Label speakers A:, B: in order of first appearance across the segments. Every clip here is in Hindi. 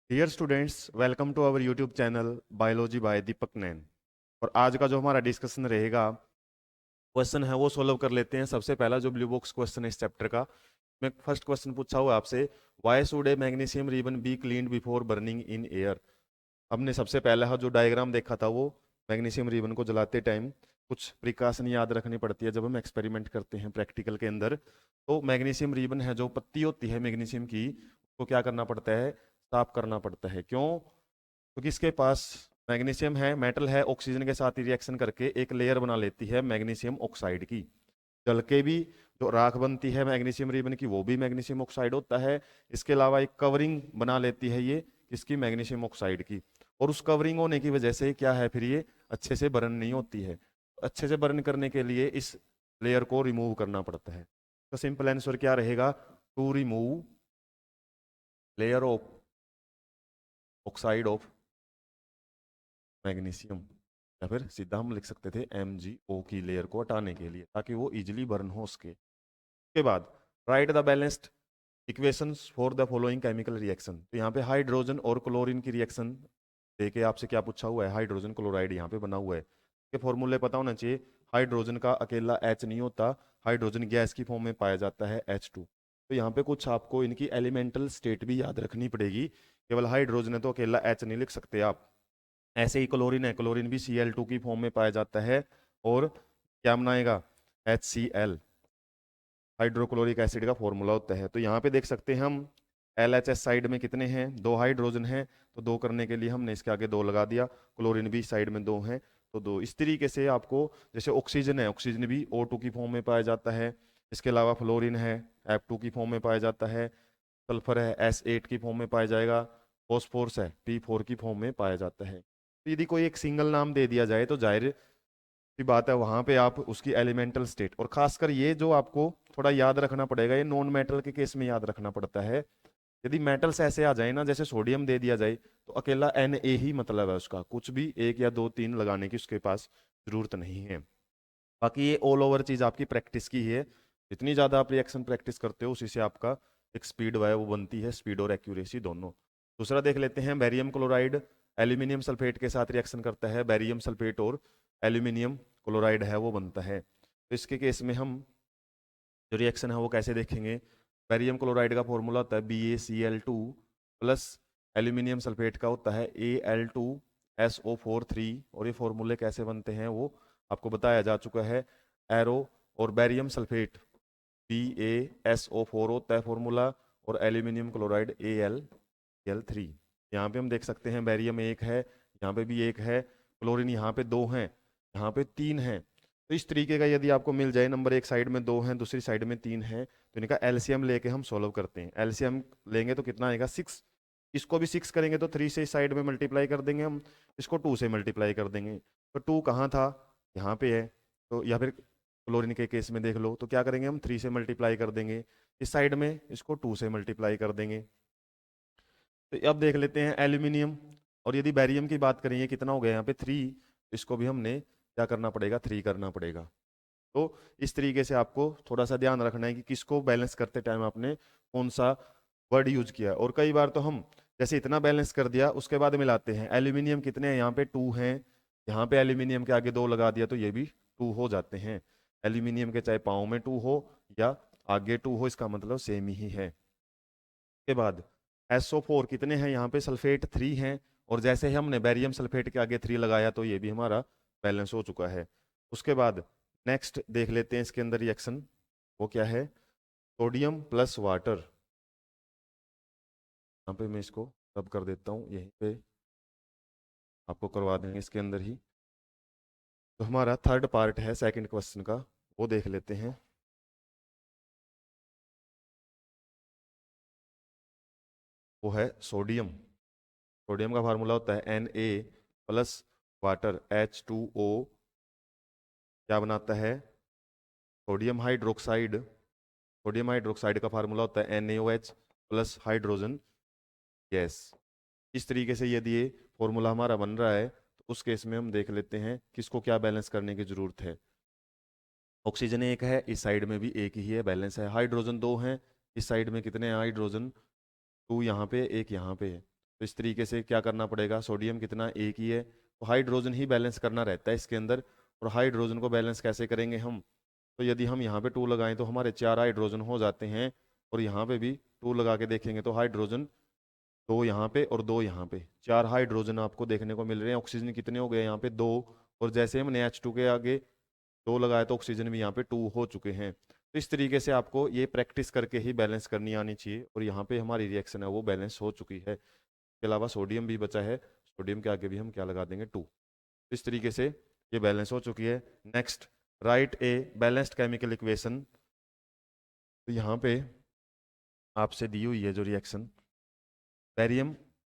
A: Dear students, welcome to our YouTube channel biology by Deepak Nain. और आज का जो हमारा डिस्कशन रहेगा, क्वेश्चन है वो सोल्व कर लेते हैं। सबसे पहला जो ब्लू बॉक्स क्वेश्चन है इस चैप्टर का, मैं फर्स्ट क्वेश्चन पूछा हुआ आपसे, why should A magnesium ribbon be cleaned before burning in air. हमने सबसे पहला जो डायग्राम देखा था वो मैग्नीशियम रिबन को जलाते टाइम कुछ प्रिकॉशन याद रखनी पड़ती है जब हम एक्सपेरिमेंट करते हैं प्रैक्टिकल के अंदर। तो मैग्नीशियम रिबन है, जो पत्ती होती है मैग्नीशियम की, उसको क्या करना पड़ता है, साफ करना पड़ता है। क्यों? क्योंकि इसके पास मैग्नीशियम है, मेटल है, ऑक्सीजन के साथ रिएक्शन करके एक लेयर बना लेती है मैग्नीशियम ऑक्साइड की। जल के भी जो राख बनती है मैग्नीशियम रिबन की, वो भी मैग्नीशियम ऑक्साइड होता है। इसके अलावा एक कवरिंग बना लेती है ये इसकी मैग्नीशियम ऑक्साइड की, और उस कवरिंग होने की वजह से क्या है, फिर ये अच्छे से बर्न नहीं होती है। अच्छे से बर्न करने के लिए इस लेयर को रिमूव करना पड़ता है। तो सिंपल आंसर क्या रहेगा, to remove layer of oxide of magnesium, या फिर सीधा हम लिख सकते थे MgO की लेयर को हटाने के लिए, ताकि वो इजिली बर्न हो सके। उसके बाद right the balanced equations for the following chemical reaction. तो यहाँ पे हाइड्रोजन और क्लोरीन की रिएक्शन देके आपसे क्या पूछा हुआ है, हाइड्रोजन क्लोराइड यहाँ पे बना हुआ है। के फॉर्मूले पता होना चाहिए। हाइड्रोजन का अकेला H नहीं होता, हाइड्रोजन गैस की फॉर्म में पाया जाता है H2। तो यहाँ पे कुछ आपको इनकी एलिमेंटल स्टेट भी याद रखनी पड़ेगी। केवल हाइड्रोजन है तो अकेला H नहीं लिख सकते आप। ऐसे ही क्लोरीन है, क्लोरीन भी Cl2 की फॉर्म में पाया जाता है, और क्या बनाएगा, HCl, हाइड्रोक्लोरिक एसिड का फॉर्मूला होता है। तो यहाँ पे देख सकते हैं हम, LHS साइड में कितने हैं, दो हाइड्रोजन हैं, तो दो करने के लिए हमने इसके आगे दो लगा दिया। क्लोरीन भी साइड में दो हैं, तो दो। इस तरीके से आपको, जैसे ऑक्सीजन है, ऑक्सीजन भी O2 की फॉर्म में पाया जाता है। इसके अलावा फ्लोरीन है, F2 की फॉर्म में पाया जाता है। सल्फर है, S8 की फॉर्म में पाया जाएगा। फॉस्फोरस है, P4 की फॉर्म में पाया जाता है। तो यदि कोई एक सिंगल नाम दे दिया जाए तो जाहिर सी बात है वहां पे आप उसकी एलिमेंटल स्टेट, और खासकर ये जो आपको थोड़ा याद रखना पड़ेगा, ये नॉन मेटल के केस में याद रखना पड़ता है। यदि मेटल्स ऐसे आ जाए ना, जैसे सोडियम दे दिया जाए, तो अकेला Na ही मतलब है उसका, कुछ भी एक या दो तीन लगाने की उसके पास जरूरत नहीं है। बाकी ये ऑल ओवर चीज आपकी प्रैक्टिस की है। जितनी ज्यादा आप रिएक्शन प्रैक्टिस करते हो उसी से आपका एक स्पीड है वो बनती है, स्पीड और एक्यूरेसी दोनों। दूसरा देख लेते हैं, बैरियम क्लोराइड एल्यूमिनियम सल्फेट के साथ रिएक्शन करता है। बैरियम सल्फेट और एल्यूमिनियम क्लोराइड है वो बनता है। तो इसके केस में हम जो रिएक्शन है वो कैसे देखेंगे, बैरियम क्लोराइड का फॉर्मूला होता है BaCl2 प्लस एल्यूमिनियम सल्फेट का होता है Al2SO4 3। और ये फॉर्मूले कैसे बनते हैं वो आपको बताया जा चुका है, एरो। और बैरियम सल्फेट BaSO4 होता है फॉर्मूला, और एल्यूमिनियम क्लोराइड Al3। यहाँ पे हम देख सकते हैं बैरियम एक है, यहाँ पे भी एक है, क्लोरीन यहाँ पे दो हैं, यहाँ पे तीन हैं। तो इस तरीके का यदि आपको मिल जाए नंबर, एक साइड में दो हैं दूसरी साइड में तीन हैं, तो इनका एलसीएम लेके हम सॉल्व करते हैं। एलसीएम लेंगे तो कितना आएगा, 6। इसको भी 6 करेंगे तो 3 से इस साइड में मल्टीप्लाई कर देंगे हम, इसको 2 से मल्टीप्लाई कर देंगे। तो 2 कहाँ था, यहाँ पे है। तो या फिर क्लोरीन के केस में देख लो तो क्या करेंगे, हम 3 से मल्टीप्लाई कर देंगे इस साइड में, इसको 2 से मल्टीप्लाई कर देंगे। तो अब देख लेते हैं एल्यूमिनियम। और यदि बैरियम की बात करें, ये कितना हो गया यहाँ पे 3, इसको भी हमने क्या करना पड़ेगा, 3 करना पड़ेगा। तो इस तरीके से आपको थोड़ा सा ध्यान रखना है कि किसको बैलेंस करते टाइम आपने कौन सा वर्ड यूज किया। और कई बार तो हम जैसे इतना बैलेंस कर दिया उसके बाद मिलाते हैं, एल्यूमिनियम कितने हैं, यहाँ पे 2 हैं, यहाँ पे एल्यूमिनियम के आगे 2 लगा दिया तो ये भी 2 हो जाते हैं। एल्यूमिनियम के चाहे पाँव में 2 हो या आगे 2 हो, इसका मतलब सेम ही है। के बाद SO4 कितने हैं, यहाँ पे सल्फेट 3 हैं, और जैसे ही हमने बैरियम सल्फेट के आगे 3 लगाया तो ये भी हमारा बैलेंस हो चुका है। उसके बाद नेक्स्ट देख लेते हैं इसके अंदर रिएक्शन, वो क्या है, सोडियम प्लस वाटर। यहाँ पे मैं इसको सब कर देता हूँ, यहीं पे आपको करवा देंगे इसके अंदर ही। तो हमारा थर्ड पार्ट है सेकंड क्वेश्चन का, वो देख लेते हैं। वो है सोडियम। सोडियम का फार्मूला होता है Na प्लस वाटर H2O, क्या बनाता है, सोडियम हाइड्रोक्साइड। सोडियम हाइड्रोक्साइड का फार्मूला होता है NaOH प्लस हाइड्रोजन गैस। इस तरीके से यदि ये फॉर्मूला हमारा बन रहा है तो उस केस में हम देख लेते हैं किसको क्या बैलेंस करने की जरूरत है। ऑक्सीजन एक है, इस साइड में भी एक ही है, बैलेंस है। हाइड्रोजन दो हैं, इस साइड में कितने हैं हाइड्रोजन, 2 यहाँ पे एक यहाँ पे है। तो इस तरीके से क्या करना पड़ेगा, सोडियम कितना एक ही है, तो हाइड्रोजन ही बैलेंस करना रहता है इसके अंदर। और हाइड्रोजन को बैलेंस कैसे करेंगे हम, तो यदि हम यहाँ पे 2 लगाएं तो हमारे 4 हाइड्रोजन हो जाते हैं, और यहाँ पे भी 2 लगा के देखेंगे तो हाइड्रोजन 2 यहाँ पे और 2 यहाँ पे, 4 हाइड्रोजन आपको देखने को मिल रहे हैं। ऑक्सीजन कितने हो गए यहाँ पे 2, और जैसे हमने H2 के आगे 2 लगाए तो ऑक्सीजन भी यहाँ पे 2 हो चुके हैं। तो इस तरीके से आपको ये प्रैक्टिस करके ही बैलेंस करनी आनी चाहिए, और यहाँ पे हमारी रिएक्शन है वो बैलेंस हो चुकी है। इसके अलावा सोडियम भी बचा है, सोडियम के आगे भी हम क्या लगा देंगे 2। इस तरीके से ये बैलेंस हो चुकी है। Next, right a balanced chemical equation. तो यहाँ पे आपसे दी हुई है जो रिएक्शन, बैरियम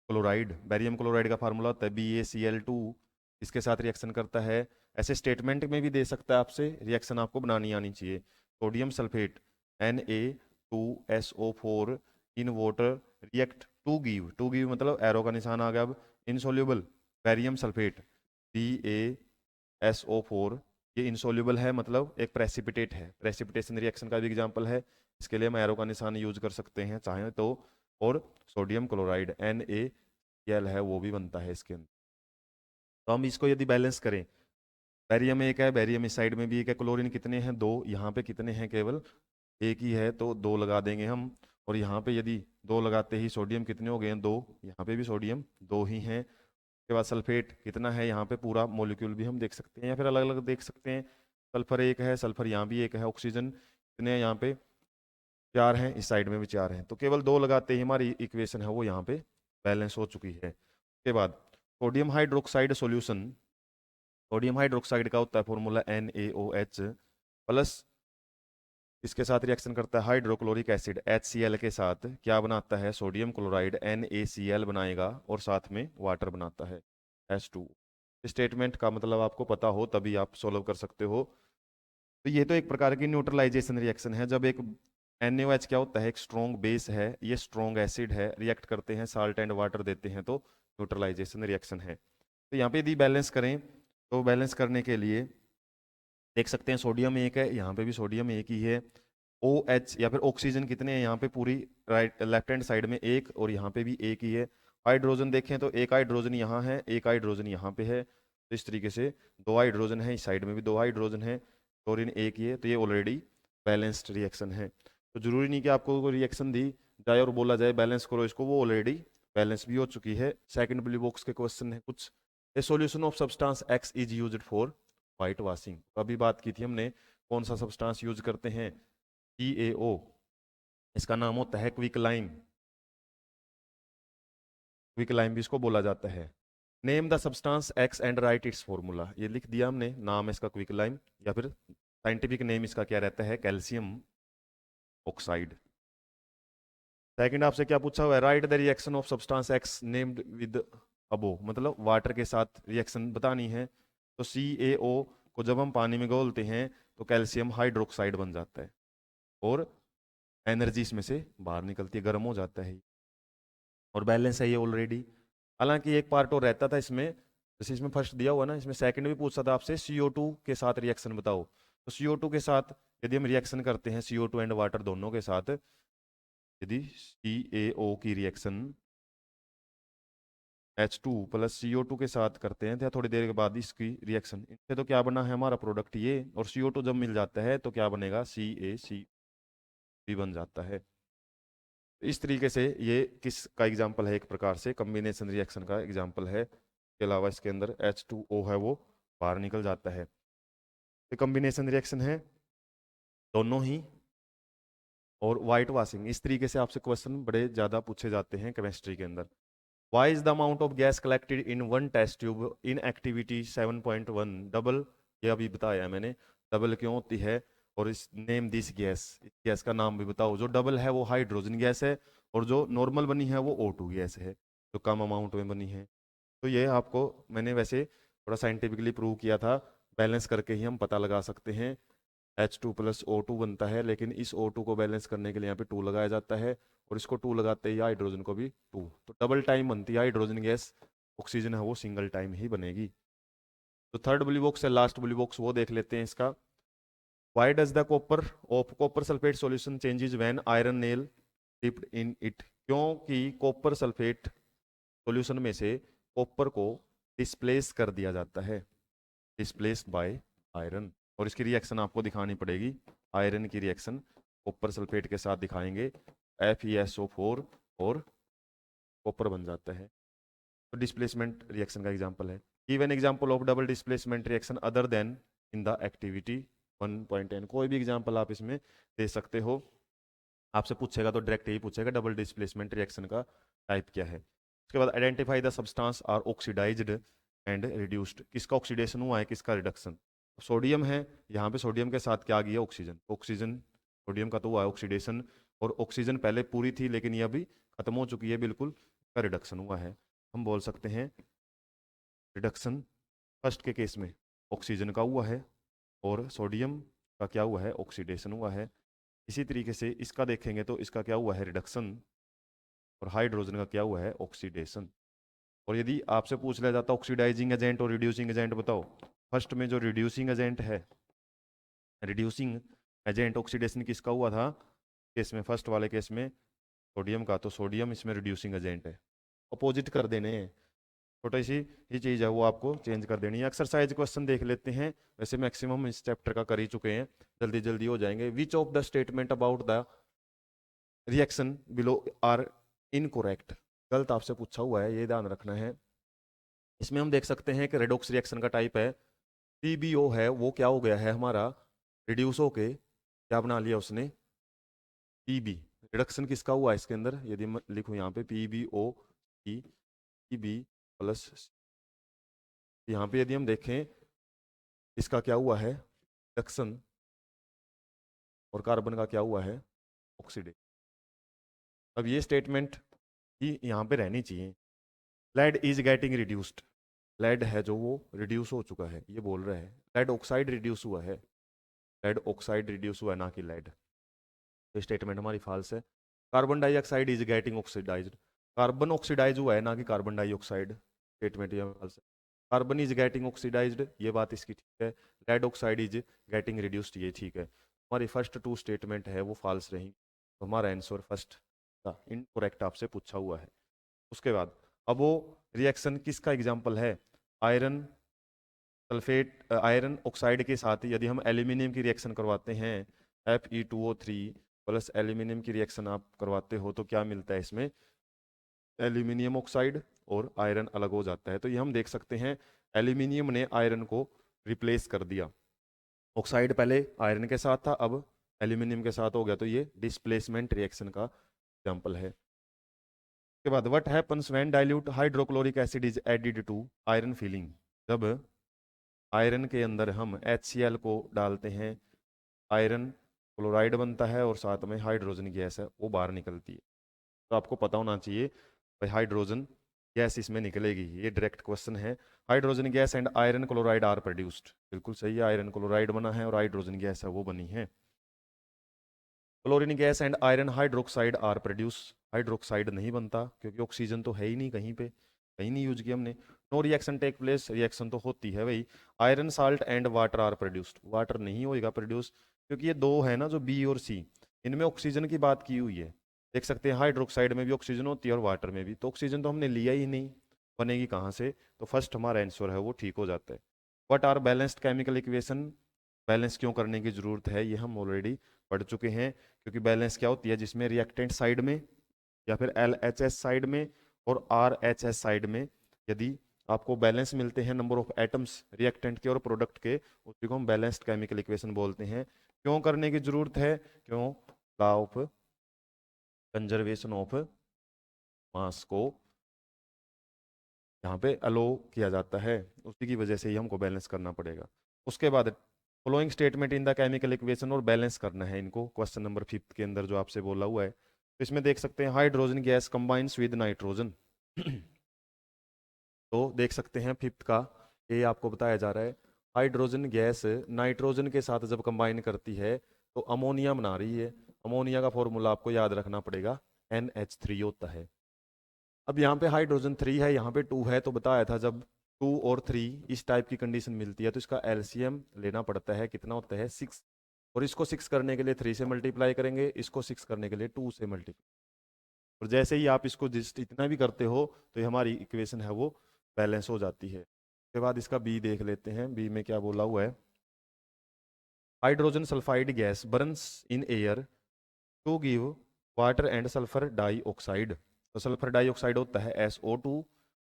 A: क्लोराइड का फार्मूला होता है BaCl2, इसके साथ रिएक्शन करता है। ऐसे स्टेटमेंट में भी दे सकता है आपसे, रिएक्शन आपको बनानी आनी चाहिए। Sodium sulphate Na2SO4 in water react to give मतलब एरो का निशान आ गया। अब इनसोल्यूबल बैरियम सल्फेट BaSO4, ये इनसोल्यूबल है मतलब एक प्रेसिपिटेट है, प्रेसिपिटेशन रिएक्शन का भी एग्जांपल है। इसके लिए हम एरो का निशान यूज कर सकते हैं चाहें तो। और सोडियम क्लोराइड NaCl है वो भी बनता है इसके अंदर। तो हम इसको यदि बैलेंस करें, बैरियम एक है, बैरियम इस साइड में भी एक है, क्लोरीन कितने हैं 2, यहाँ पे कितने हैं केवल एक ही है तो 2 लगा देंगे हम। और यहाँ पे यदि 2 लगाते ही सोडियम कितने हो गए हैं 2, यहाँ पे भी सोडियम 2 ही हैं। उसके बाद सल्फेट कितना है, यहाँ पे पूरा मॉलिक्यूल भी हम देख सकते हैं या फिर अलग अलग देख सकते हैं। सल्फर एक है, सल्फर यहाँ भी एक है। ऑक्सीजन कितने हैं यहाँ पे 4 हैं, इस साइड में भी 4 हैं, तो केवल 2 लगाते ही हमारी इक्वेशन है वो यहाँ पे बैलेंस हो चुकी है। उसके बाद sodium hydroxide solution, sodium hydroxide का होता है फॉर्मूला NaOH प्लस, इसके साथ रिएक्शन करता है हाइड्रोक्लोरिक एसिड HCl के साथ, क्या बनाता है सोडियम क्लोराइड NaCl बनाएगा, और साथ में वाटर बनाता है H2। स्टेटमेंट का मतलब आपको पता हो तभी आप सोल्व कर सकते हो। तो ये तो एक प्रकार की न्यूट्रलाइजेशन रिएक्शन है। जब एक NaOH क्या होता है, एक स्ट्रॉन्ग बेस है, ये स्ट्रॉन्ग एसिड है, रिएक्ट करते हैं साल्ट एंड वाटर देते हैं तो न्यूट्रलाइजेशन रिएक्शन है। तो यहाँ पे यदि बैलेंस करें तो बैलेंस करने के लिए देख सकते हैं सोडियम एक है, यहाँ पे भी सोडियम एक ही है। OH या फिर ऑक्सीजन कितने हैं यहाँ पे पूरी राइट लेफ्ट हैंड साइड में एक, और यहाँ पे भी एक ही है। हाइड्रोजन देखें तो एक हाइड्रोजन यहाँ है, एक हाइड्रोजन यहाँ पे है, तो इस तरीके से 2 हाइड्रोजन है, इस साइड में भी 2 हाइड्रोजन है, क्लोरीन एक ही है, तो ये ऑलरेडी बैलेंस्ड रिएक्शन है। तो जरूरी नहीं कि आपको कोई रिएक्शन दी जाए और बोला जाए बैलेंस करो इसको, वो ऑलरेडी बैलेंस भी हो चुकी है। सेकंड ब्लू बॉक्स के क्वेश्चन है कुछ, ए solution of substance X is used for white washing. अभी बात की थी हमने कौन सा सब्सटेंस यूज करते हैं, CaO, इसका नाम होता है क्विक लाइम, क्विक लाइम भी इसको बोला जाता है। Name the substance X and right it's formula, ये लिख दिया हमने, नाम है इसका क्विक लाइम, या फिर साइंटिफिक नेम इसका क्या रहता है, कैल्शियम ऑक्साइड। सेकंड आपसे क्या पूछा हुआ है, write the reaction of substance X named with अबो, मतलब वाटर के साथ रिएक्शन बतानी है। तो CaO को जब हम पानी में घोलते हैं तो कैल्शियम हाइड्रोक्साइड बन जाता है, और एनर्जी इसमें से बाहर निकलती है, गर्म हो जाता है, और बैलेंस है ये ऑलरेडी। हालांकि एक पार्ट और रहता था इसमें, जैसे इसमें फर्स्ट दिया हुआ ना, इसमें सेकंड भी पूछता था आपसे CO2 के साथ रिएक्शन बताओ। तो CO2 के साथ यदि हम रिएक्शन करते हैं CO2 एंड वाटर दोनों के साथ, यदि CaO की रिएक्शन H2 प्लस CO2 के साथ करते हैं तो थोड़ी देर के बाद इसकी रिएक्शन, इससे तो क्या बना है हमारा प्रोडक्ट ये, और CO2 जब मिल जाता है तो क्या बनेगा, CaC भी बन जाता है। इस तरीके से ये किस का एग्जाम्पल है, एक प्रकार से कम्बिनेशन रिएक्शन का एग्जाम्पल है। इसके अलावा इसके अंदर H2O है वो बाहर निकल जाता है। तो कम्बिनेशन रिएक्शन है दोनों ही, और वाइट वॉशिंग, इस तरीके से आपसे क्वेश्चन बड़े ज़्यादा पूछे जाते हैं केमिस्ट्री के अंदर। Why is the amount of gas collected in one test tube in activity 7.1 double, ये अभी बताया मैंने, डबल क्यों होती है, और इस नेम दिस गैस, इस गैस का नाम भी बताओ। जो डबल है वो हाइड्रोजन गैस है, और जो नॉर्मल बनी है वो O2 गैस है, जो कम अमाउंट में बनी है। तो ये आपको मैंने वैसे थोड़ा साइंटिफिकली प्रूव किया था, बैलेंस करके ही हम पता लगा सकते हैं। H2 प्लस O2 बनता है, लेकिन इस O2 को बैलेंस करने के लिए यहाँ पे 2 लगाया जाता है, और इसको 2 लगाते ही हाइड्रोजन को भी 2, तो डबल टाइम बनती है हाइड्रोजन गैस, ऑक्सीजन है वो सिंगल टाइम ही बनेगी। तो थर्ड ब्लू बॉक्स है, लास्ट ब्लू बॉक्स वो देख लेते हैं इसका। Why does the copper of copper sulphate solution changes when iron nail dipped in it, क्योंकि कॉपर सल्फेट सॉल्यूशन में से कॉपर को डिस्प्लेस कर दिया जाता है, डिस्प्लेस्ड बाय आयरन। और इसकी रिएक्शन आपको दिखानी पड़ेगी, आयरन की रिएक्शन कॉपर सल्फेट के साथ दिखाएंगे, FeSO4 और कॉपर बन जाता है। तो डिस्प्लेसमेंट रिएक्शन का एग्जांपल है। Give an example of double displacement reaction other then in the activity 1.10। कोई भी एग्जांपल आप इसमें दे सकते हो। आपसे पूछेगा तो डायरेक्ट यही पूछेगा डबल डिस्प्लेसमेंट रिएक्शन का टाइप क्या है। उसके बाद identify the substance are oxidised and reduced. किसका ऑक्सीडेशन हुआ है, किसका रिडक्शन। सोडियम है, यहाँ पे सोडियम के साथ क्या आ गया, ऑक्सीजन। ऑक्सीजन सोडियम का तो हुआ है ऑक्सीडेशन, और ऑक्सीजन पहले पूरी थी लेकिन ये अभी खत्म हो चुकी है बिल्कुल, का रिडक्शन हुआ है। हम बोल सकते हैं रिडक्शन फर्स्ट के केस में ऑक्सीजन का हुआ है और सोडियम का क्या हुआ है, ऑक्सीडेशन हुआ है। इसी तरीके से इसका देखेंगे तो इसका क्या हुआ है, रिडक्शन, और हाइड्रोजन का क्या हुआ है, ऑक्सीडेशन। और यदि आपसे पूछ लिया जाता ऑक्सीडाइजिंग एजेंट और रिड्यूसिंग एजेंट बताओ, फर्स्ट में जो रिड्यूसिंग एजेंट है, रिड्यूसिंग एजेंट ऑक्सीडेशन किसका हुआ था केस में, फर्स्ट वाले केस में सोडियम का, तो सोडियम इसमें रिड्यूसिंग एजेंट है। अपोजिट कर देने हैं, छोटी सी ही चीज़ है वो आपको चेंज कर देनी है। एक्सरसाइज क्वेश्चन देख लेते हैं, वैसे मैक्सिमम इस चैप्टर का कर ही चुके हैं, जल्दी जल्दी हो जाएंगे। Which of the statement about the reaction below are incorrect. गलत आपसे पूछा हुआ है, ये ध्यान रखना है। इसमें हम देख सकते हैं कि रेडॉक्स रिएक्शन का टाइप है, PbO है वो क्या हो गया है हमारा, रिड्यूस होके क्या बना लिया उसने, Pb। रिडक्शन किसका हुआ है इसके अंदर, यदि मैं लिखूं यहाँ पे PbO की Pb प्लस, यहाँ पे यदि हम देखें इसका क्या हुआ है, रिडक्शन, और कार्बन का क्या हुआ है, ऑक्सीडेशन। अब ये स्टेटमेंट ही यहाँ पे रहनी चाहिए। Lead is getting reduced, lead है जो वो रिड्यूस हो चुका है, ये बोल रहा है लेड ऑक्साइड रिड्यूस हुआ है, लेड ऑक्साइड रिड्यूस हुआ है ना कि लेड। तो स्टेटमेंट हमारी फॉल्स है। Carbon dioxide is getting oxidised, carbon oxidise हुआ है ना कि कार्बन डाइऑक्साइड, स्टेटमेंट ये फॉल्स है। कार्बन इज गेटिंग ऑक्सीडाइज्ड, ये बात इसकी ठीक है। Lead oxide is getting reduced, ये ठीक है। हमारी फर्स्ट टू स्टेटमेंट है वो फॉल्स रहेंगी, तो हमारा आंसर फर्स्ट का इनकरेक्ट आपसे पूछा हुआ है। उसके बाद अब वो रिएक्शन किसका एग्जाम्पल है, आयरन सल्फेट, आयरन ऑक्साइड के साथ यदि हम एल्यूमिनियम की रिएक्शन करवाते हैं, Fe2O3 प्लस एल्यूमिनियम की रिएक्शन आप करवाते हो तो क्या मिलता है इसमें, एल्यूमिनियम ऑक्साइड, और आयरन अलग हो जाता है। तो ये हम देख सकते हैं एल्यूमिनियम ने आयरन को रिप्लेस कर दिया, ऑक्साइड पहले आयरन के साथ था अब एल्यूमिनियम के साथ हो गया, तो ये डिस्प्लेसमेंट रिएक्शन का एग्जाम्पल है। के बाद what happens when dilute hydrochloric acid is added to iron filing. जब आयरन के अंदर हम HCl को डालते हैं, आयरन क्लोराइड बनता है और साथ में हाइड्रोजन गैस है वो बाहर निकलती है। तो आपको पता होना चाहिए भाई हाइड्रोजन गैस इसमें निकलेगी, ये डायरेक्ट क्वेश्चन है। Hydrogen gas and iron chloride are produced, बिल्कुल सही है, आयरन क्लोराइड बना है और हाइड्रोजन गैस है वो बनी है। Chlorine gas and iron hydroxide are produce, hydroxide नहीं बनता क्योंकि ऑक्सीजन तो है ही नहीं कहीं पे, कहीं नहीं यूज किया हमने। No reaction take place, reaction तो होती है भाई। Iron salt and water are produced, water नहीं होएगा प्रोड्यूस क्योंकि ये दो है ना जो बी और सी, इनमें ऑक्सीजन की बात की हुई है। देख सकते हैं हाइड्रोक्साइड में भी ऑक्सीजन होती है और वाटर में भी, तो ऑक्सीजन तो हमने लिया ही नहीं, बनेगी कहाँ से, तो फर्स्ट हमारा आंसर है वो ठीक हो जाता है। What are balanced chemical equation, balance क्यों करने की जरूरत है ये हम ऑलरेडी पढ़ चुके हैं, क्योंकि बैलेंस क्या होती है जिसमें रिएक्टेंट साइड में या फिर LHS साइड में और RHS साइड में यदि आपको बैलेंस मिलते हैं नंबर ऑफ एटम्स रिएक्टेंट के और प्रोडक्ट के, उसी को हम बैलेंस्ड केमिकल इक्वेशन बोलते हैं। क्यों करने की जरूरत है, क्यों, law of conservation of mass को यहाँ पे अलो किया जाता है, उसी की वजह से ही हमको बैलेंस करना पड़ेगा। उसके बाद following statement in the chemical equation, और बैलेंस करना है इनको क्वेश्चन नंबर 5 के अंदर जो आपसे बोला हुआ है। तो इसमें देख सकते हैं hydrogen gas combines with nitrogen तो देख सकते हैं 5th का ये आपको बताया जा रहा है, हाइड्रोजन गैस नाइट्रोजन के साथ जब कंबाइन करती है तो अमोनिया बना रही है। अमोनिया का फॉर्मूला आपको याद रखना पड़ेगा, NH3 होता है। अब यहाँ पे हाइड्रोजन 3 है, यहाँ पे 2 है, तो बताया था जब 2 और 3 इस टाइप की कंडीशन मिलती है तो इसका LCM लेना पड़ता है, कितना होता है 6, और इसको 6 करने के लिए 3 से मल्टीप्लाई करेंगे, इसको 6 करने के लिए 2 से मल्टीप्लाई, और जैसे ही आप इसको जिस इतना भी करते हो तो ये हमारी इक्वेशन है वो बैलेंस हो जाती है। उसके बाद इसका बी देख लेते हैं। बी में क्या बोला हुआ है, hydrogen sulphide gas burns in air to give water and sulphur dioxide. तो सल्फर डाइऑक्साइड होता है SO2,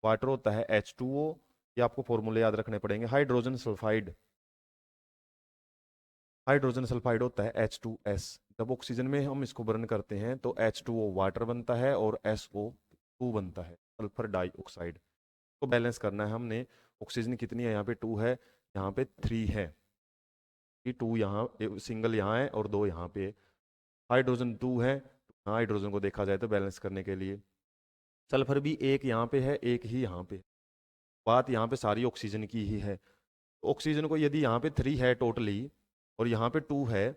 A: वाटर होता है H2O। ये आपको फॉर्मूले याद रखने पड़ेंगे। हाइड्रोजन सल्फाइड होता है H2S। जब ऑक्सीजन में हम इसको बर्न करते हैं तो H2O वाटर बनता है और SO2 बनता है, सल्फर डाइऑक्साइड। तो बैलेंस करना है हमने। ऑक्सीजन कितनी है, यहाँ पे 2 है, यहाँ पे 3 है। ये 2 यहाँ सिंगल यहाँ है और 2 यहाँ पे। हाइड्रोजन 2 है, हाइड्रोजन को देखा जाए तो बैलेंस करने के लिए। सल्फर भी एक यहाँ पे है, एक ही यहाँ पे। बात यहाँ पे सारी ऑक्सीजन की ही है। ऑक्सीजन को यदि यहाँ पे 3 है टोटली और यहाँ पे 2 है,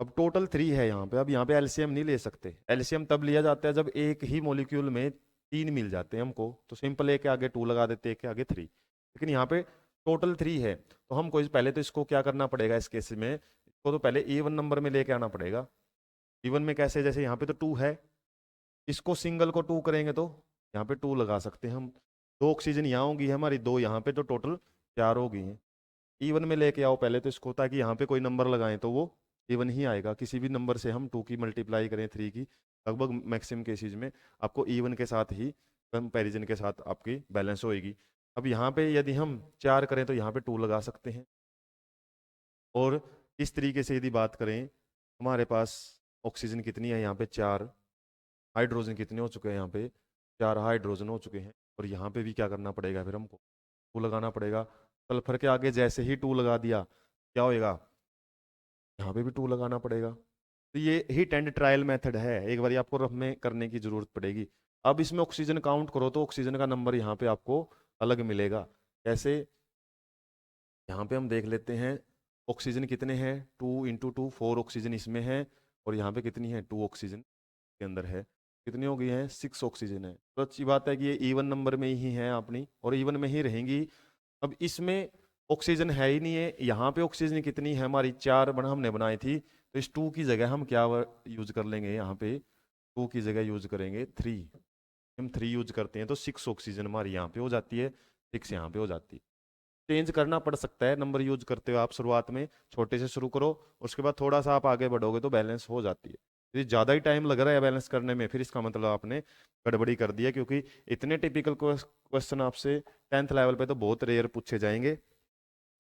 A: अब टोटल 3 है यहाँ पे। अब यहाँ पे एलसीएम नहीं ले सकते। एलसीएम तब लिया जाता है जब एक ही मॉलिक्यूल में 3 मिल जाते हैं हमको, तो सिंपल एक के आगे 2 लगा देते हैं, एक के आगे 3। लेकिन यहाँ पे टोटल 3 है, तो हम कोई पहले तो इसको क्या करना पड़ेगा, इस केस में इसको तो पहले E1 नंबर में लेके आना पड़ेगा। E1 में कैसे, जैसे यहाँ पे तो 2 है, इसको सिंगल को 2 करेंगे तो यहाँ पे 2 लगा सकते हैं हम। 2 ऑक्सीजन यहाँ होगी हमारी, 2 यहाँ पे, तो टोटल 4 हो गई हैं। E1 में लेके आओ पहले तो इसको, ताकि यहाँ पे कोई नंबर लगाएं तो वो E1 ही आएगा। किसी भी नंबर से हम 2 की मल्टीप्लाई करें 3 की, लगभग मैक्सिमम केसेज में आपको E1 के साथ ही कंपैरिजन के साथ आपकी बैलेंस होएगी। अब यहाँ पे यदि हम 4 करें तो यहाँ पे 2 लगा सकते हैं। और इस तरीके से यदि बात करें, हमारे पास ऑक्सीजन कितनी है, यहाँ पे 4, हाइड्रोजन कितने हो चुके हैं, यहाँ पे 4 हाइड्रोजन हो चुके हैं। और यहाँ पे भी क्या करना पड़ेगा, फिर हमको 2 लगाना पड़ेगा। सल्फर के आगे जैसे ही 2 लगा दिया, क्या होएगा, यहाँ पे भी 2 लगाना पड़ेगा। तो ये हिट एंड ट्रायल मेथड है, एक बार आपको रफ में करने की जरूरत पड़ेगी। अब इसमें ऑक्सीजन काउंट करो तो ऑक्सीजन का नंबर यहाँ पे आपको अलग मिलेगा। कैसे, यहाँ पे हम देख लेते हैं ऑक्सीजन कितने हैं, 2 × 2 4 ऑक्सीजन इसमें है, और यहाँ पे कितनी है, 2 ऑक्सीजन के अंदर है। कितनी हो गई है, 6 ऑक्सीजन है। तो अच्छी बात है कि ये E1 नंबर में ही है अपनी, और E1 में ही रहेंगी। अब इसमें ऑक्सीजन है ही नहीं है। यहाँ पे ऑक्सीजन कितनी है हमारी, 4 हमने बनाई थी, तो इस 2 की जगह हम क्या यूज कर लेंगे, यहाँ पे 2 की जगह यूज करेंगे 3। हम 3 यूज करते हैं तो 6 ऑक्सीजन हमारी यहाँ पे हो जाती है, 6 यहाँ पे हो जाती है। चेंज करना पड़ सकता है नंबर यूज करते हो आप, शुरुआत में छोटे से शुरू करो, उसके बाद थोड़ा सा आप आगे बढ़ोगे तो बैलेंस हो जाती है। यदि ज़्यादा ही टाइम लग रहा है बैलेंस करने में, फिर इसका मतलब आपने गड़बड़ी कर दी है, क्योंकि इतने टिपिकल क्वेश्चन आपसे 10th लेवल पे तो बहुत रेयर पूछे जाएंगे।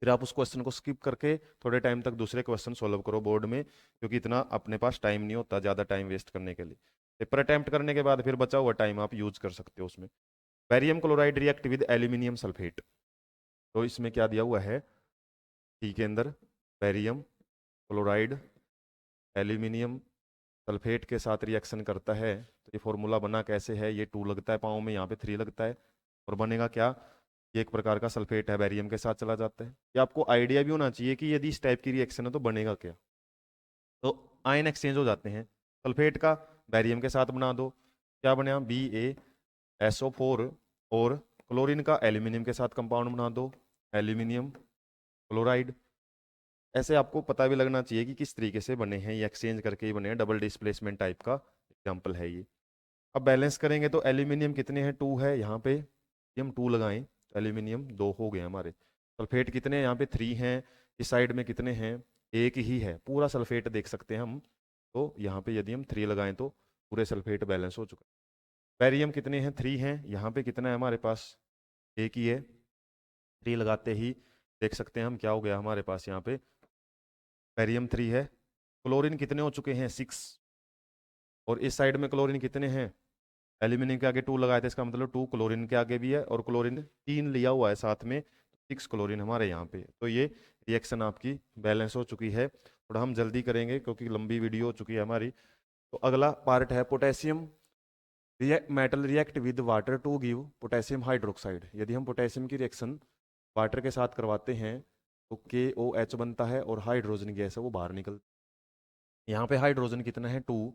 A: फिर आप उस क्वेश्चन को स्किप करके थोड़े टाइम तक दूसरे क्वेश्चन सॉल्व करो बोर्ड में, क्योंकि इतना अपने पास टाइम नहीं होता ज़्यादा टाइम वेस्ट करने के लिए। पेपर अटैम्प्ट करने के बाद फिर बचा हुआ टाइम आप यूज कर सकते हो उसमें। Barium chloride react with aluminium sulphate. तो इसमें क्या दिया हुआ है, टी के अंदर बैरियम क्लोराइड एल्यूमिनियम सल्फेट के साथ रिएक्शन करता है। तो ये फॉर्मूला बना कैसे है, ये 2 लगता है पाँव में, यहाँ पे 3 लगता है, और बनेगा क्या, ये एक प्रकार का सल्फेट है, बैरियम के साथ चला जाता है। ये आपको आइडिया भी होना चाहिए कि यदि इस टाइप की रिएक्शन है तो बनेगा क्या। तो आयन एक्सचेंज हो जाते हैं, सल्फेट का बैरियम के साथ बना दो, क्या बना, BaSO4, और क्लोरीन का एल्यूमिनियम के साथ कंपाउंड बना दो, एल्यूमिनियम क्लोराइड। ऐसे आपको पता भी लगना चाहिए कि किस तरीके से बने हैं, ये एक्सचेंज करके ही बने हैं, डबल डिस्प्लेसमेंट टाइप का एग्जाम्पल है ये। अब बैलेंस करेंगे तो एल्यूमिनियम कितने हैं, 2 है यहाँ पे, ये हम 2 लगाएं, एल्यूमिनियम 2 हो गए हमारे। सल्फेट कितने हैं, यहाँ पे 3 हैं, इस साइड में कितने हैं, एक ही है, पूरा सल्फेट देख सकते हैं हम। तो यहाँ पे यदि हम 3 लगाएं तो पूरे सल्फेट बैलेंस हो चुका है। बैरियम कितने हैं, 3 हैं, यहाँ पे कितना है हमारे पास, एक ही है। 3 लगाते ही देख सकते हैं हम, क्या हो गया हमारे पास यहाँ पे, बैरियम 3 है। क्लोरीन कितने हो चुके हैं, 6, और इस साइड में क्लोरीन कितने हैं, एल्यूमिनियम के आगे 2 लगाए थे, इसका मतलब 2 क्लोरीन के आगे भी है, और क्लोरीन 3 लिया हुआ है साथ में, 6 क्लोरीन हमारे यहाँ पे। तो ये रिएक्शन आपकी बैलेंस हो चुकी है। थोड़ा हम जल्दी करेंगे क्योंकि लंबी वीडियो हो चुकी है हमारी। तो अगला पार्ट है potassium metal react with water to give potassium hydroxide. यदि हम पोटेशियम की रिएक्शन वाटर के साथ करवाते हैं तो KOH बनता है, और हाइड्रोजन गैस है वो बाहर निकल। यहाँ पे हाइड्रोजन कितना है, 2।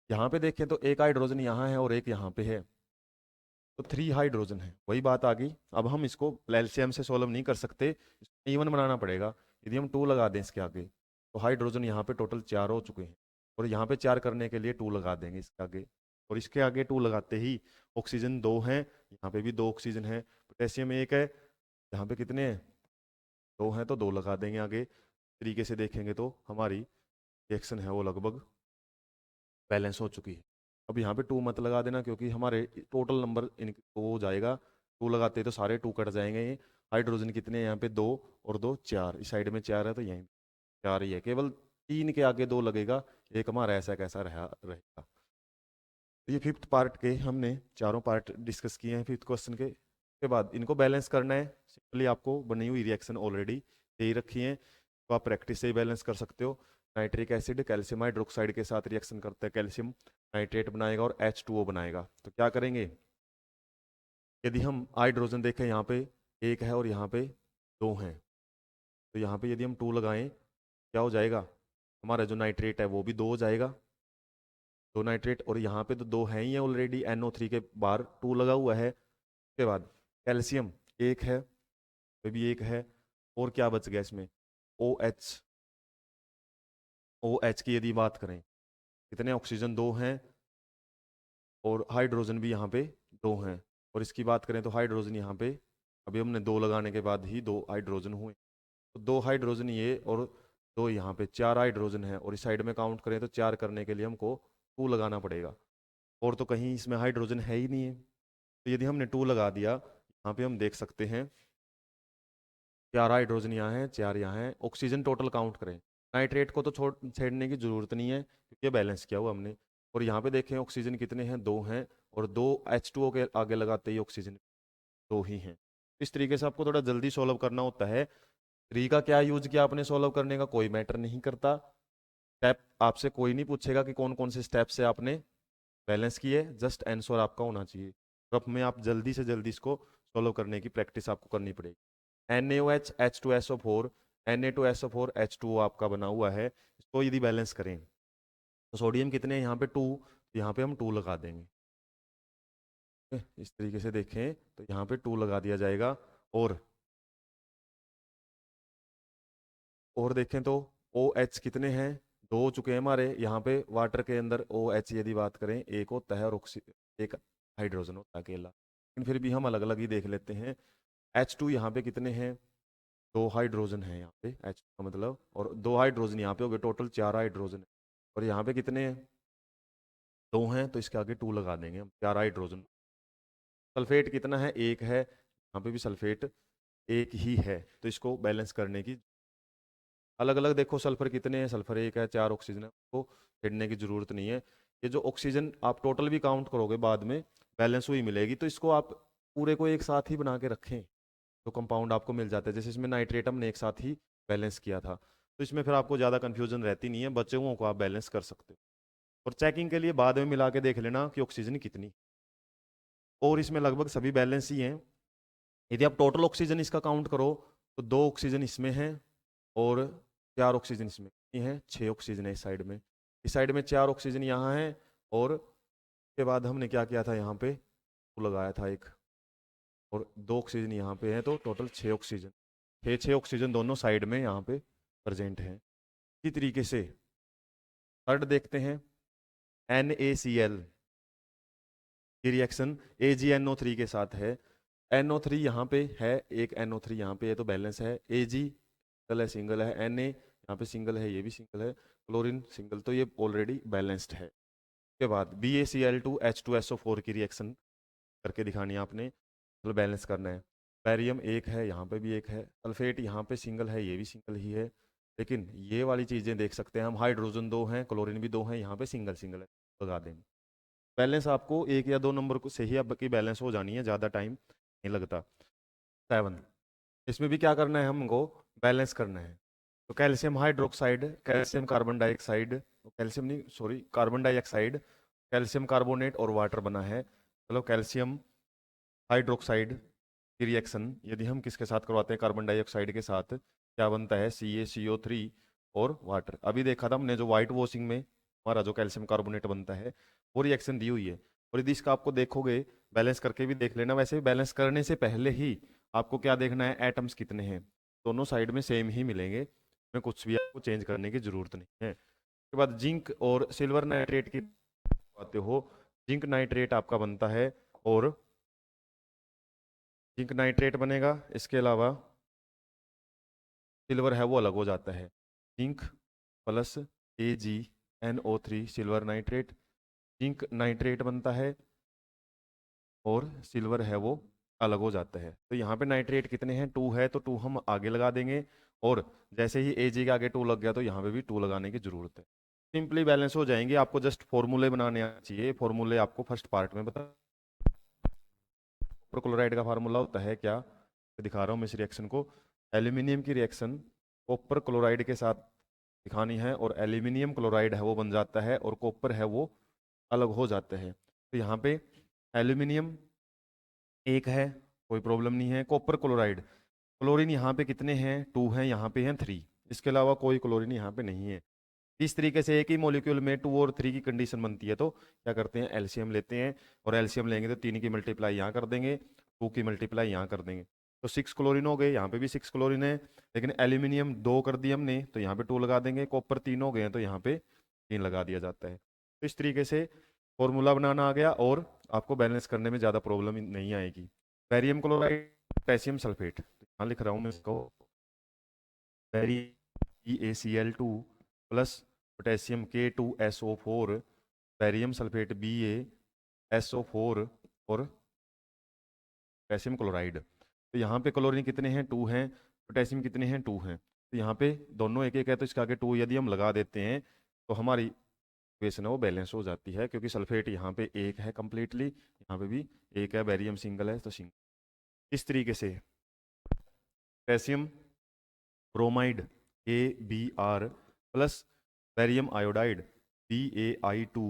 A: यहाँ पे देखें तो एक हाइड्रोजन यहाँ है और एक यहाँ पे है, तो 3 हाइड्रोजन है। वही बात आ गई, अब हम इसको एलसीएम से सोल्व नहीं कर सकते, E1 बनाना पड़ेगा। यदि हम 2 लगा दें इसके आगे तो हाइड्रोजन यहाँ पे टोटल 4 हो चुके हैं, और यहाँ पे 4 करने के लिए 2 लगा देंगे इसके आगे, और इसके आगे 2 लगाते ही ऑक्सीजन 2 हैं, यहाँ पे भी 2 ऑक्सीजन है, पोटेशियम 1 है, यहाँ पे कितने हैं 2 हैं, तो 2 लगा देंगे आगे। तरीके से देखेंगे तो हमारी रिएक्शन है वो लगभग बैलेंस हो चुकी है। अब यहाँ पे 2 मत लगा देना क्योंकि हमारे टोटल नंबर इन हो जाएगा, 2 लगाते तो सारे 2 कट जाएंगे। ये हाइड्रोजन कितने हैं यहाँ पे 2 और 2 4, इस साइड में 4 है तो यहीं 4 ही है, केवल 3 के आगे 2 लगेगा, एक हमारा ऐसा कैसा रहेगा। तो ये 5th पार्ट के हमने चारों पार्ट डिस्कस किए हैं 5th क्वेश्चन के बाद इनको बैलेंस करना है। सिंपली आपको बनी हुई रिएक्शन ऑलरेडी दे ही रखी है, तो आप प्रैक्टिस से ही बैलेंस कर सकते हो। नाइट्रिक एसिड कैल्शियम हाइड्रोक्साइड के साथ रिएक्शन करता है, कैल्शियम नाइट्रेट बनाएगा और H2O बनाएगा। तो क्या करेंगे, यदि हम हाइड्रोजन देखें यहाँ पे 1 है और यहाँ पे 2 हैं, तो यहाँ पे यदि हम 2 लगाएं क्या हो जाएगा, हमारा जो नाइट्रेट है वो भी 2 हो जाएगा, 2 नाइट्रेट, और यहाँ पे तो 2 है ही है ऑलरेडी, NO3 के बाहर 2 लगा हुआ है। उसके बाद कैल्शियम 1 है, तो भी 1 है, और क्या बच गया इसमें OH। OH की यदि बात करें कितने ऑक्सीजन 2 हैं और हाइड्रोजन भी यहाँ पे 2 हैं, और इसकी बात करें तो हाइड्रोजन यहाँ पे अभी हमने 2 लगाने के बाद ही 2 हाइड्रोजन हुए, तो 2 हाइड्रोजन ये और 2 यहाँ पे 4 हाइड्रोजन है, और इस साइड में काउंट करें तो 4 करने के लिए हमको 2 लगाना पड़ेगा, और तो कहीं इसमें हाइड्रोजन है ही नहीं है। तो यदि हमने 2 लगा दिया, यहाँ पे हम देख सकते हैं 4 हाइड्रोजन यहाँ है, 4 यहाँ है, ऑक्सीजन टोटल काउंट करें, नाइट्रेट को तो छेड़ने की जरूरत नहीं है क्योंकि ये बैलेंस किया हुआ हमने। और यहाँ पे देखें ऑक्सीजन कितने हैं 2 हैं, और 2 H2O के आगे लगाते ही ऑक्सीजन 2 ही हैं। इस तरीके से आपको थोड़ा जल्दी सॉल्व करना होता है। तरीका क्या यूज किया आपने सॉल्व करने का कोई मैटर नहीं करता, स्टेप आपसे कोई नहीं पूछेगा कि कौन कौन से स्टेप से आपने बैलेंस किए, जस्ट आंसर आपका होना चाहिए। ग्रुप में आप जल्दी से जल्दी इसको सॉल्व करने की प्रैक्टिस आपको करनी पड़ेगी। NaOH H2SO4 Na2SO4 H2O आपका बना हुआ है, इसको यदि बैलेंस करें तो सोडियम कितने हैं यहाँ पे 2, तो यहाँ पे हम 2 लगा देंगे। इस तरीके से देखें तो यहाँ पे 2 लगा दिया जाएगा, और देखें तो OH कितने हैं 2 हो चुके हैं हमारे, यहाँ पे वाटर के अंदर OH यदि बात करें 1 होता है और एक हाइड्रोजन होता है अकेला, लेकिन फिर भी हम अलग अलग ही देख लेते हैं। H2 यहाँ पे कितने हैं 2 हाइड्रोजन है यहाँ पे, H का मतलब, और 2 हाइड्रोजन यहाँ पे हो गए, टोटल 4 हाइड्रोजन है, और यहाँ पे कितने हैं 2 हैं, तो इसके आगे 2 लगा देंगे हम, 4 हाइड्रोजन। सल्फेट कितना है 1 है, यहाँ पे भी सल्फेट 1 ही है, तो इसको बैलेंस करने की अलग अलग देखो सल्फर कितने हैं, सल्फर 1 है, 4 ऑक्सीजन है, उसको छिड़ने की जरूरत नहीं है। ये जो ऑक्सीजन आप टोटल भी काउंट करोगे बाद में बैलेंस हुई मिलेगी, तो इसको आप पूरे को एक साथ ही बना के रखें तो कंपाउंड आपको मिल जाता है। जैसे इसमें नाइट्रेट हमने एक साथ ही बैलेंस किया था, तो इसमें फिर आपको ज़्यादा कन्फ्यूजन रहती नहीं है, बच्चों को आप बैलेंस कर सकते हो। और चेकिंग के लिए बाद में मिला के देख लेना कि ऑक्सीजन कितनी, और इसमें लगभग सभी बैलेंस ही हैं। यदि आप टोटल ऑक्सीजन इसका काउंट करो तो 2 ऑक्सीजन इसमें है और 4 ऑक्सीजन इसमें, ये है 6 ऑक्सीजन है इस साइड में 4 ऑक्सीजन यहाँ है, और के बाद हमने क्या किया था यहाँ पे लगाया था एक, और 2 ऑक्सीजन यहाँ पे है, तो टोटल 6 ऑक्सीजन, 6 ऑक्सीजन दोनों साइड में यहाँ पे प्रेजेंट हैं। इसी तरीके से थर्ड देखते हैं NaCl की रिएक्शन AgNO3 के साथ है। NO3 यहाँ पे है, एक NO3 यहाँ पे है, तो बैलेंस है। Ag सिंगल है, Na यहाँ पे सिंगल है, ये भी सिंगल है, क्लोरीन सिंगल, तो ये ऑलरेडी बैलेंस्ड है। उसके बाद BaCl2 H2SO4 की रिएक्शन करके दिखानी है आपने, मतलब बैलेंस करना है। बैरियम 1 है, यहाँ पे भी 1 है, सल्फेट यहाँ पे सिंगल है, ये भी सिंगल ही है, लेकिन ये वाली चीज़ें देख सकते हैं हम, हाइड्रोजन 2 हैं, क्लोरीन भी 2 हैं, यहाँ पे सिंगल सिंगल है, लगा देंगे। बैलेंस आपको 1 या 2 नंबर को से ही आपकी बैलेंस हो जानी है, ज़्यादा टाइम नहीं लगता। 7 इसमें भी क्या करना है, हमको बैलेंस करना है। तो calcium hydroxide, calcium carbon dioxide, calcium नहीं sorry carbon dioxide, calcium carbonate और वाटर बना है। चलो कैल्शियम हाइड्रोक्साइड की रिएक्शन यदि हम किसके साथ करवाते हैं, कार्बन डाइऑक्साइड के साथ, क्या बनता है CaCO3 और वाटर। अभी देखा था हमने जो व्हाइट वॉशिंग में हमारा जो कैल्शियम कार्बोनेट बनता है वो रिएक्शन दी हुई है, और यदि इसका आपको देखोगे बैलेंस करके भी देख लेना। वैसे बैलेंस करने से पहले ही आपको क्या देखना है, एटम्स कितने हैं, दोनों साइड में सेम ही मिलेंगे, में कुछ भी आपको चेंज करने की जरूरत नहीं है। उसके बाद जिंक और सिल्वर नाइट्रेट की बातें हो, जिंक नाइट्रेट आपका बनता है और जिंक नाइट्रेट बनेगा। इसके अलावा सिल्वर है वो अलग हो जाता है। Zinc plus AgNO3 silver nitrate, zinc nitrate बनता है और सिल्वर है वो अलग हो जाता है। तो यहाँ पे नाइट्रेट कितने हैं, 2 है, तो 2 हम आगे लगा देंगे और जैसे ही Ag के आगे 2 लग गया तो यहाँ पे भी 2 लगाने की जरूरत है। सिंपली बैलेंस हो जाएंगे। आपको जस्ट फॉर्मूले बनाने आने चाहिए। फॉर्मूले आपको फर्स्ट पार्ट में बता। क्लोराइड का फार्मूला होता है क्या, मैं दिखा रहा हूँ मैं इस रिएक्शन को। एल्यूमिनियम की रिएक्शन कॉपर क्लोराइड के साथ दिखानी है और एल्यूमिनियम क्लोराइड है वो बन जाता है और कॉपर है वो अलग हो जाते हैं। तो यहाँ पे एल्यूमिनियम एक है, कोई प्रॉब्लम नहीं है। कॉपर क्लोराइड, क्लोरीन यहाँ पे कितने हैं, 2 हैं, यहाँ पे हैं 3। इसके अलावा कोई क्लोरीन यहाँ पे नहीं है। इस तरीके से एक ही मॉलिक्यूल में 2 और 3 की कंडीशन बनती है तो क्या करते हैं, एलसीएम लेते हैं और एलसीएम लेंगे तो 3 की मल्टीप्लाई यहाँ कर देंगे, 2 की मल्टीप्लाई यहाँ कर देंगे, तो 6 क्लोरीन हो गए। यहाँ पे भी 6 क्लोरीन है, लेकिन एल्यूमिनियम 2 कर दिया हमने तो यहाँ पे 2 लगा देंगे। कॉपर 3 हो गए हैं तो यहाँ पे 3 लगा दिया जाता है। तो इस तरीके से फॉर्मूला बनाना आ गया और आपको बैलेंस करने में ज़्यादा प्रॉब्लम नहीं आएगी। बैरियम क्लोराइड, पोटेशियम सल्फेट, यहाँ लिख रहा हूँ मैं इसको, BaCl2 plus potassium K2SO4, barium sulphate BaSO4 और पोटेशियम क्लोराइड। तो यहाँ पे क्लोरीन कितने हैं, 2 हैं, पोटेशियम कितने हैं, 2 हैं। तो यहाँ पे दोनों एक एक है तो इसके आगे 2 यदि हम लगा देते हैं तो हमारी इक्वेशन है वो बैलेंस हो जाती है, क्योंकि सल्फेट यहाँ पे एक है कंप्लीटली, यहाँ पे भी एक है, बैरियम सिंगल है तो सिंगल। इस तरीके से potassium bromide AbR plus barium iodide BaI2,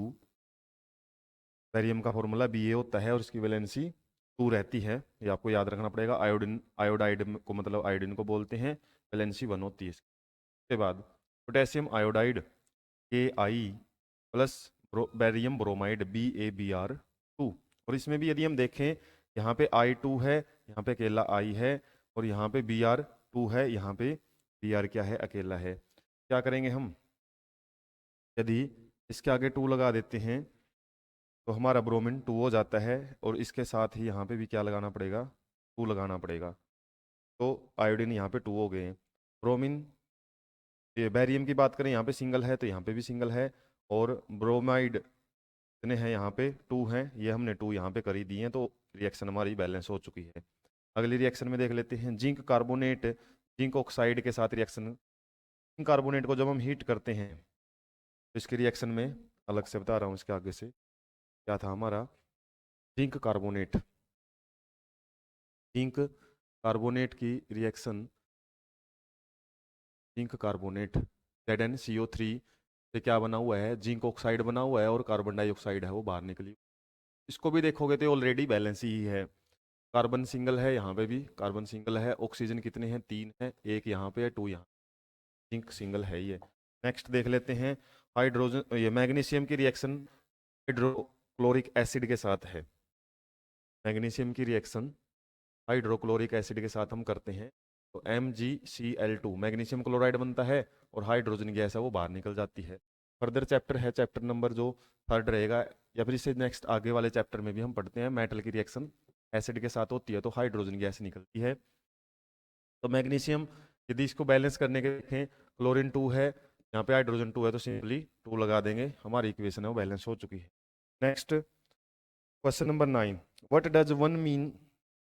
A: barium का फॉर्मूला Ba होता है और इसकी वैलेंसी 2 रहती है, ये आपको याद रखना पड़ेगा। आयोडीन, आयोडाइड को मतलब आयोडीन को बोलते हैं, वैलेंसी 1 होती है। इसके बाद potassium iodide Ai plus barium bromide BaBr2। और इसमें भी यदि हम देखें, यहाँ पे I2 है, यहाँ पे अकेला I है और यहाँ पे Br2 है, यहाँ पे Br क्या है, अकेला है। क्या करेंगे हम, यदि इसके आगे 2 लगा देते हैं तो हमारा ब्रोमीन 2 हो जाता है और इसके साथ ही यहाँ पे भी क्या लगाना पड़ेगा, 2 लगाना पड़ेगा। तो आयोडीन यहाँ पे 2 हो गए हैं। ब्रोमीन, ये बैरियम की बात करें, यहाँ पे सिंगल है तो यहाँ पे भी सिंगल है और ब्रोमाइड कितने हैं, यहाँ पे 2 हैं, ये हमने 2 यहाँ पे कर ही दिए हैं तो रिएक्शन हमारी बैलेंस हो चुकी है। अगली रिएक्शन में देख लेते हैं, जिंक कार्बोनेट जिंक ऑक्साइड के साथ रिएक्शन। जिंक कार्बोनेट को जब हम हीट करते हैं तो इसकी रिएक्शन में अलग से बता रहा हूँ, इसके आगे से क्या था हमारा, जिंक कार्बोनेट, जिंक कार्बोनेट की रिएक्शन, जिंक कार्बोनेट ZnCO3 से क्या बना हुआ है, जिंक ऑक्साइड बना हुआ है और कार्बन डाइऑक्साइड है वो बाहर निकली। इसको भी देखोगे तो ऑलरेडी बैलेंस ही है। कार्बन सिंगल है, यहाँ पे भी कार्बन सिंगल है, ऑक्सीजन कितने हैं, 3 है, एक यहाँ पे है, 2 यहाँ, जिंक सिंगल है ये। नेक्स्ट देख लेते हैं हाइड्रोजन, ये मैग्नीशियम की रिएक्शन हाइड्रोक्लोरिक एसिड के साथ है। मैग्नीशियम की रिएक्शन हाइड्रोक्लोरिक एसिड के साथ हम करते हैं तो MgCl2 मैग्नीशियम क्लोराइड बनता है और हाइड्रोजन गैस है वो बाहर निकल जाती है। फर्दर चैप्टर है, चैप्टर नंबर जो 3 रहेगा या फिर इससे नेक्स्ट आगे वाले चैप्टर में भी हम पढ़ते हैं, मेटल की रिएक्शन एसिड के साथ होती है तो हाइड्रोजन गैस निकलती है। तो मैग्नीशियम यदि इसको बैलेंस करने के देखें, क्लोरीन 2 है, यहाँ पे हाइड्रोजन 2 है तो सिंपली 2 लगा देंगे, हमारी इक्वेशन है वो बैलेंस हो चुकी है। Next question number 9, what does one mean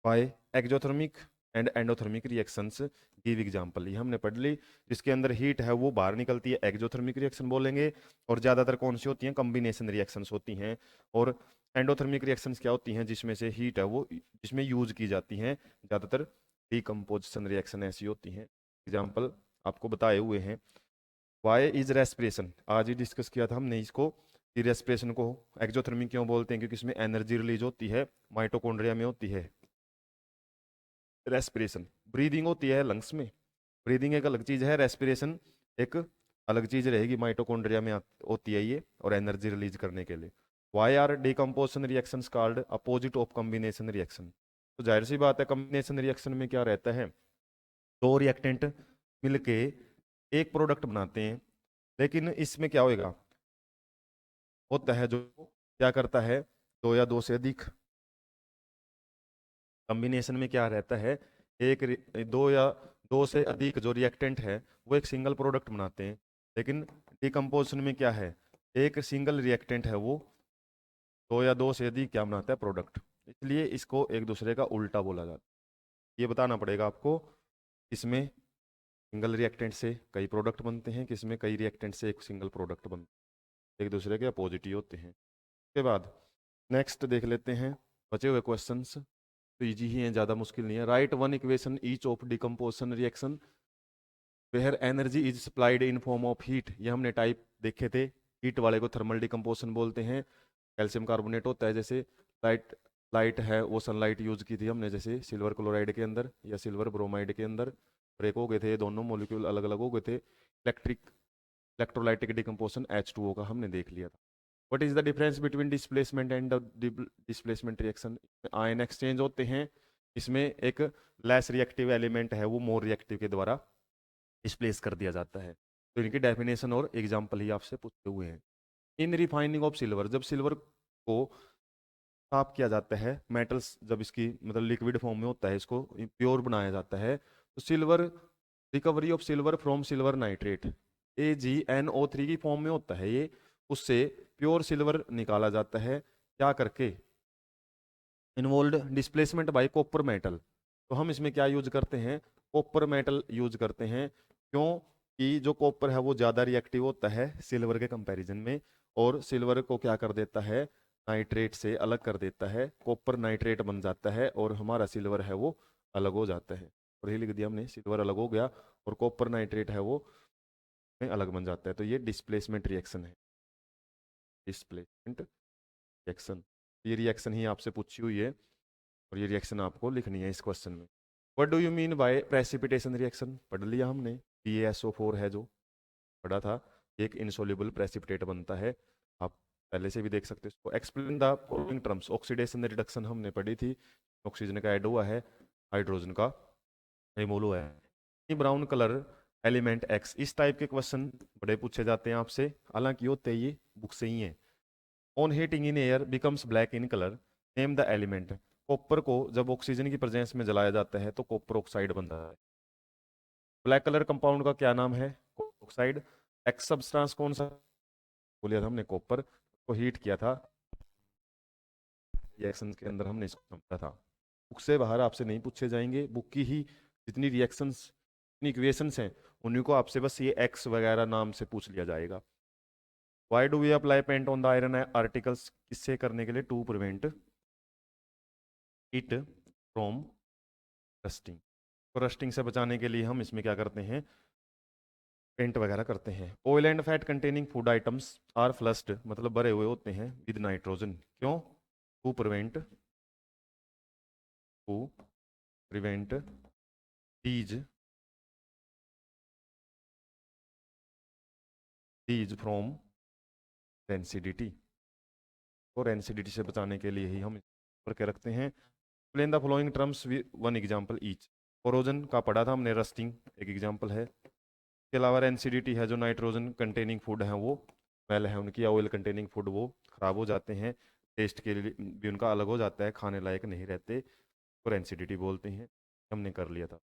A: by exothermic and endothermic reactions, give example. ये हमने पढ़ ली, जिसके अंदर हीट है वो बाहर निकलती है एक्जोथर्मिक रिएक्शन बोलेंगे और ज़्यादातर कौन सी होती हैं, कॉम्बिनेशन रिएक्शंस होती हैं। और एंडोथर्मिक रिएक्शंस क्या होती हैं, जिसमें से हीट है वो जिसमें यूज की जाती हैं, ज़्यादातर डीकम्पोजिशन रिएक्शन ऐसी होती हैं। एग्जाम्पल आपको बताए हुए हैं। वाई इज रेस्पिरेशन, आज ही डिस्कस किया था हमने इसको कि रेस्पिरेशन को एक्जोथर्मिक क्यों बोलते हैं, क्योंकि इसमें एनर्जी रिलीज होती है, माइटोकॉन्ड्रिया में होती है रेस्पिरेशन। ब्रीदिंग होती है लंग्स में, ब्रीदिंग एक अलग चीज है, रेस्पिरेशन एक अलग चीज रहेगी, माइटोकॉन्ड्रिया में होती है ये और एनर्जी रिलीज करने के लिए। Why are decomposition reactions called opposite of combination reaction. तो जाहिर सी बात है कॉम्बिनेशन रिएक्शन में क्या रहता है, 2 रिएक्टेंट मिलके एक प्रोडक्ट बनाते हैं, लेकिन इसमें क्या होएगा, होता है जो क्या करता है, दो या दो से अधिक कॉम्बिनेशन में क्या रहता है, दो या दो से अधिक जो रिएक्टेंट है वो एक सिंगल प्रोडक्ट बनाते हैं। लेकिन डिकम्पोजिशन में क्या है, एक सिंगल रिएक्टेंट है वो दो या दो से अधिक क्या बनाता है, प्रोडक्ट। इसलिए इसको एक दूसरे का उल्टा बोला जाता है। ये बताना पड़ेगा आपको, इसमें सिंगल रिएक्टेंट से कई प्रोडक्ट बनते हैं, किसमें कई रिएक्टेंट से एक सिंगल प्रोडक्ट बनते हैं, एक दूसरे के अपोजिट ही होते हैं। उसके बाद नेक्स्ट देख लेते हैं बचे हुए क्वेश्चंस, तो इजी ही है, ज़्यादा मुश्किल नहीं है। Write one equation each of decomposition reaction where energy is supplied in form of heat. ये हमने टाइप देखे थे, हीट वाले को थर्मल डिकम्पोजिशन बोलते हैं। कैल्शियम कार्बोनेट होता है, जैसे लाइट लाइट है वो सनलाइट यूज की थी हमने, जैसे सिल्वर क्लोराइड के अंदर या सिल्वर ब्रोमाइड के अंदर ब्रेक हो गए थे, दोनों मॉलिक्यूल अलग अलग हो गए थे। इलेक्ट्रोलाइटिक डिकम्पोजिशन H2O का हमने देख लिया था। What is the difference between displacement and displacement reaction. Ion exchange होते हैं, इसमें एक लेस रिएक्टिव एलिमेंट है वो मोर रिएक्टिव के द्वारा डिस्प्लेस कर दिया जाता है। तो इनकी डेफिनेशन और एग्जाम्पल ही आपसे पूछे हुए हैं। इन रिफाइनिंग ऑफ सिल्वर, जब सिल्वर को साफ किया जाता है, मेटल्स जब इसकी मतलब लिक्विड फॉर्म में होता है, इसको प्योर बनाया जाता है, तो silver recovery of silver from silver nitrate AgNO3 की फॉर्म में होता है ये, उससे प्योर सिल्वर निकाला जाता है क्या करके, involve displacement bye copper metal. तो हम इसमें क्या यूज करते हैं, कॉपर मेटल यूज करते हैं, क्यों कि जो कॉपर है वो ज़्यादा रिएक्टिव होता है सिल्वर के कंपैरिजन में, और सिल्वर को क्या कर देता है, नाइट्रेट से अलग कर देता है, कॉपर नाइट्रेट बन जाता है और हमारा सिल्वर है वो अलग हो जाता है। और ये लिख दिया हमने, सिल्वर अलग हो गया और कॉपर नाइट्रेट है वो में अलग बन जाता है। तो ये डिस्प्लेसमेंट रिएक्शन है, डिस्प्लेसमेंट रिएक्शन। ये रिएक्शन ही आपसे पूछी हुई है और ये रिएक्शन आपको लिखनी है इस क्वेश्चन में। What do you mean by precipitation reaction, पढ़ लिया हमने, PaSO4 है जो पढ़ा था, एक इनसोल्यूबल प्रेसिपिटेट बनता है, आप पहले से भी देख सकते हो इसको। Explain the following terms, oxidation reduction हमने पढ़ी थी, ऑक्सीजन का ऐड हुआ है, हाइड्रोजन का रिमूव हुआ है। ब्राउन कलर एलिमेंट X, इस टाइप के क्वेश्चन बड़े पूछे जाते हैं आपसे, हालांकि होते ये बुक से ही है। On heating in air becomes black in colour, name the element. Copper को जब ऑक्सीजन की प्रेजेंस में जलाया जाता है तो कॉपर ऑक्साइड बनता है। ब्लैक कलर कंपाउंड का क्या नाम है, ऑक्साइड। एक्स सब्सटेंस कौन सा बोलिया था हमने, कॉपर को हीट किया था, रिएक्शन के अंदर हमने इसको समझा था। बुक से बाहर आपसे नहीं पूछे जाएंगे, बुक की ही जितनी रिएक्शंस जितनी इक्वेशंस हैं उन्हीं को आपसे बस ये एक्स वगैरह नाम से पूछ लिया जाएगा। Why do we apply paint on the iron articles, किससे करने के लिए, to prevent it from rusting. तो रस्टिंग से बचाने के लिए हम इसमें क्या करते हैं, पेंट वगैरह करते हैं। Oil and fat containing food items are flushed, मतलब भरे हुए होते हैं विद नाइट्रोजन, क्यों, to prevent these these from rancidity. और रेंसिडिटी से बचाने के लिए ही हम करके रखते हैं। Plain the following terms one example each. Corrosion का पढ़ा था हमने, रस्टिंग एक एग्जाम्पल है। इसके अलावा एनसीडीटी है, जो नाइट्रोजन कंटेनिंग फूड है वो स्मेल है उनकी, ऑयल कंटेनिंग फूड वो खराब हो जाते हैं, टेस्ट के लिए भी उनका अलग हो जाता है, खाने लायक नहीं रहते, और एनसीडीटी बोलते हैं, हमने कर लिया था।